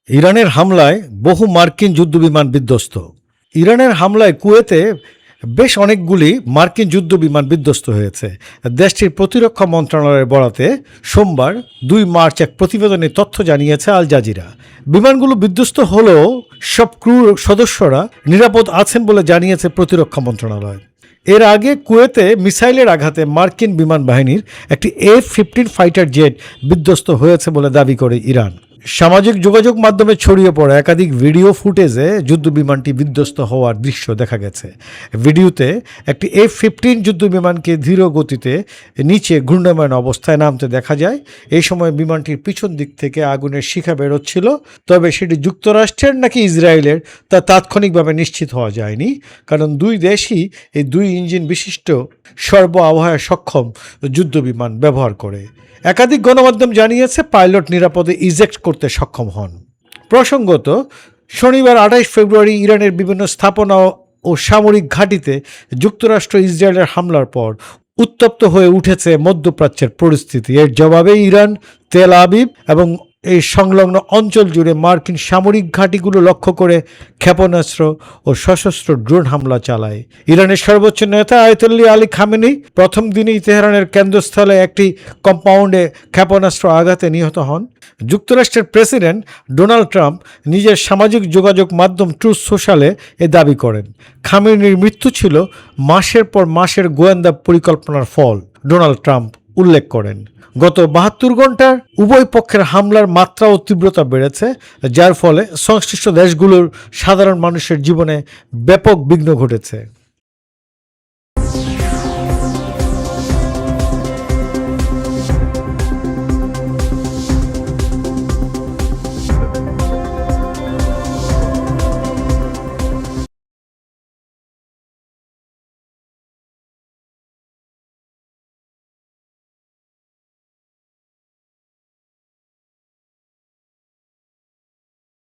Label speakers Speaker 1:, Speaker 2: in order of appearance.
Speaker 1: ইরানের হামলায় বহু মার্কিন যুদ্ধবিমান বিধ্বস্ত। ইরানের হামলায় কুয়েতে বেশ অনেকগুলি মার্কিন যুদ্ধবিমান বিধ্বস্ত হয়েছে। দেশটির প্রতিরক্ষা মন্ত্রণালয়ের বরাতে সোমবার ২ মার্চ এক প্রতিবেদনে তথ্য জানিয়েছে আল জাজিরা। বিমানগুলো বিধ্বস্ত হলেও সব ক্রু সদস্যরা নিরাপদ আছেন বলে জানিয়েছে প্রতিরক্ষা মন্ত্রণালয়। এর আগে কুয়েতে মিসাইলের আঘাতে মার্কিন বিমান বাহিনীর একটি F-15 ফাইটার জেট বিধ্বস্ত হয়েছে বলে দাবি করে ইরান। সামাজিক যোগাযোগ মাধ্যমে ছড়িয়ে পড়া একাধিক ভিডিও ফুটেজে যুদ্ধবিমানটি বিধ্বস্ত হওয়ার দৃশ্য দেখা গেছে। ভিডিওতে একটি F-15 যুদ্ধবিমানকে ধীর গতিতে নিচে ঘূর্ণায়মান অবস্থায় নামতে দেখা যায়। এই সময় বিমানটির পিছন দিক থেকে আগুনের শিখা বেরোচ্ছিল, তবে সেটি যুক্তরাষ্ট্রের নাকি ইসরায়েলের তা তাৎক্ষণিকভাবে নিশ্চিত হওয়া যায়নি, কারণ দুই দেশই এই 2 ইঞ্জিন বিশিষ্ট সর্ব আবহাওয়া সক্ষম যুদ্ধবিমান ব্যবহার করে। একাধিক গণমাধ্যম জানিয়েছে পাইলট নিরাপদে ইজেক্ট করতে সক্ষম হন। প্রসঙ্গত, শনিবার ২৮ ফেব্রুয়ারি ইরানের বিভিন্ন স্থাপনা ও সামরিক ঘাঁটিতে যুক্তরাষ্ট্র ইসরায়েলের হামলার পর উত্তপ্ত হয়ে উঠেছে মধ্যপ্রাচ্যের পরিস্থিতি। এর জবাবে ইরান তেল আবিব এবং এই সংলগ্ন অঞ্চল জুড়ে মার্কিন সামরিক ঘাঁটিগুলো লক্ষ্য করে ক্ষেপণাস্ত্র ও সশস্ত্র ড্রোন হামলা চালায়। ইরানের সর্বোচ্চ নেতা আয়াতুল্লাহ আলী খামেনি প্রথম দিনেই তেহরানের কেন্দ্রস্থলে একটি কম্পাউন্ডে ক্ষেপণাস্ত্র আঘাতে নিহত হন। যুক্তরাষ্ট্রের প্রেসিডেন্ট ডোনাল্ড ট্রাম্প নিজের সামাজিক যোগাযোগ মাধ্যম ট্রুথ সোশ্যালে এ দাবি করেন। খামেনির মৃত্যু ছিল মাসের পর মাসের গোয়েন্দা পরিকল্পনার ফল, ডোনাল্ড ট্রাম্প উল্লেখ করেন। গত ৭২ ঘন্টার উভয় পক্ষের হামলার মাত্রা ও তীব্রতা বেড়েছে, যার ফলে সংশ্লিষ্ট দেশগুলোর সাধারণ মানুষের জীবনে ব্যাপক বিঘ্ন ঘটেছে।